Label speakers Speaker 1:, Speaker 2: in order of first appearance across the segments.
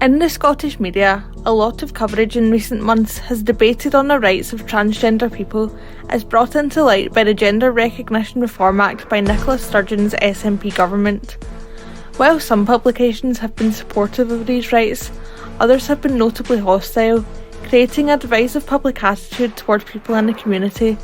Speaker 1: In the Scottish media, a lot of coverage in recent months has debated on the rights of transgender people as brought into light by the Gender Recognition Reform Act by Nicola Sturgeon's SNP government. While some publications have been supportive of these rights, others have been notably hostile, creating a divisive public attitude towards people in the community.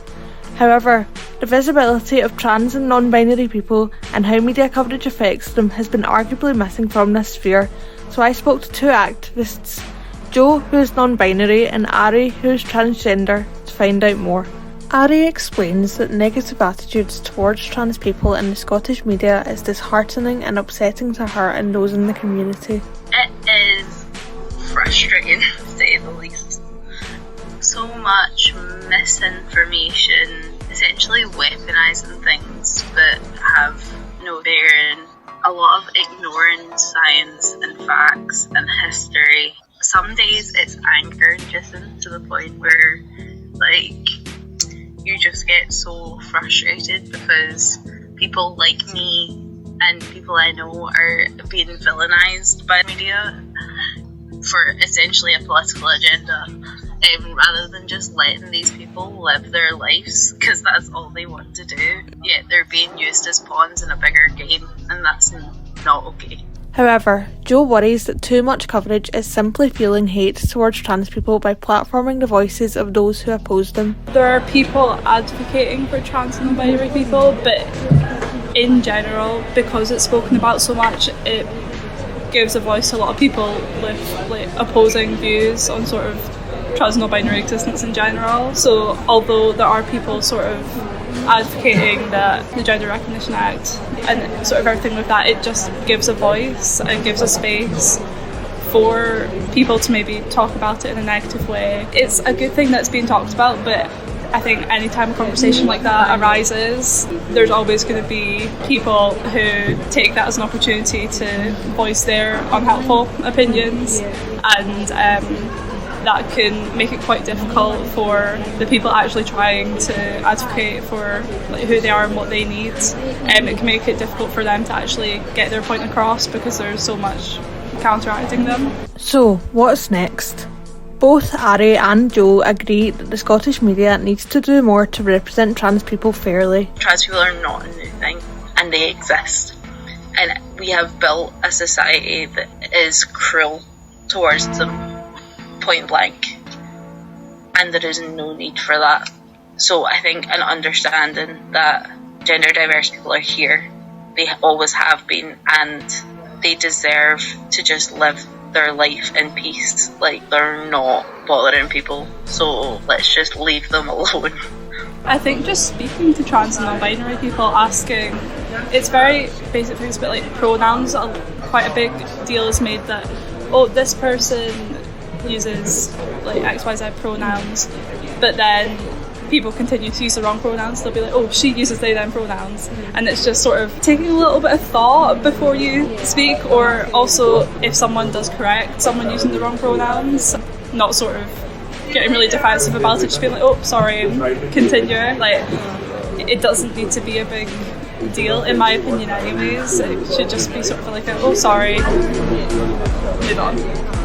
Speaker 1: However, the visibility of trans and non-binary people and how media coverage affects them has been arguably missing from this sphere, so I spoke to two activists, Jo, who is non-binary, and Ari, who is transgender, to find out more. Ari explains that negative attitudes towards trans people in the Scottish media is disheartening and upsetting to her and those in the community.
Speaker 2: It is frustrating, to say the least. So much misinformation, essentially weaponising things that have no bearing, a lot of ignoring science and facts and history. Some days it's anger-inducing to the point where, you just get so frustrated because people like me and people I know are being villainised by media for essentially a political agenda, rather than just letting these people live their lives, because that's all they want to do. Yet they're being used as pawns in a bigger game, and that's not okay.
Speaker 1: However, Jo worries that too much coverage is simply fueling hate towards trans people by platforming the voices of those who oppose them.
Speaker 3: There are people advocating for trans and non-binary people, but in general, because it's spoken about so much, it gives a voice to a lot of people with opposing views on sort of trans and non-binary existence in general. So although there are people sort of advocating that the Gender Recognition Act and sort of everything with that, it just gives a voice and gives a space for people to maybe talk about it in a negative way. It's a good thing that's being talked about, but I think any time a conversation like that arises, there's always going to be people who take that as an opportunity to voice their unhelpful opinions, and that can make it quite difficult for the people actually trying to advocate for who they are and what they need. It can make it difficult for them to actually get their point across because there's so much counteracting them.
Speaker 1: So, what's next? Both Ari and Jo agree that the Scottish media needs to do more to represent trans people fairly.
Speaker 2: Trans people are not a new thing, and they exist. And we have built a society that is cruel towards them, point blank, and there is no need for that. So I think an understanding that gender diverse people are here, they always have been, and they deserve to just live their life in peace. They're not bothering people, so let's just leave them alone.
Speaker 3: I think just speaking to trans and non-binary people, asking, it's very basic things, but pronouns, quite a big deal is made that, oh, this person uses XYZ pronouns, but then people continue to use the wrong pronouns. They'll be like, oh, she uses they them pronouns, and it's just sort of taking a little bit of thought before you speak. Or also, if someone does correct someone using the wrong pronouns, not sort of getting really defensive about it, just being like, oh, sorry, and continue. It doesn't need to be a big deal, in my opinion anyways. It should just be sort of oh, sorry, move on.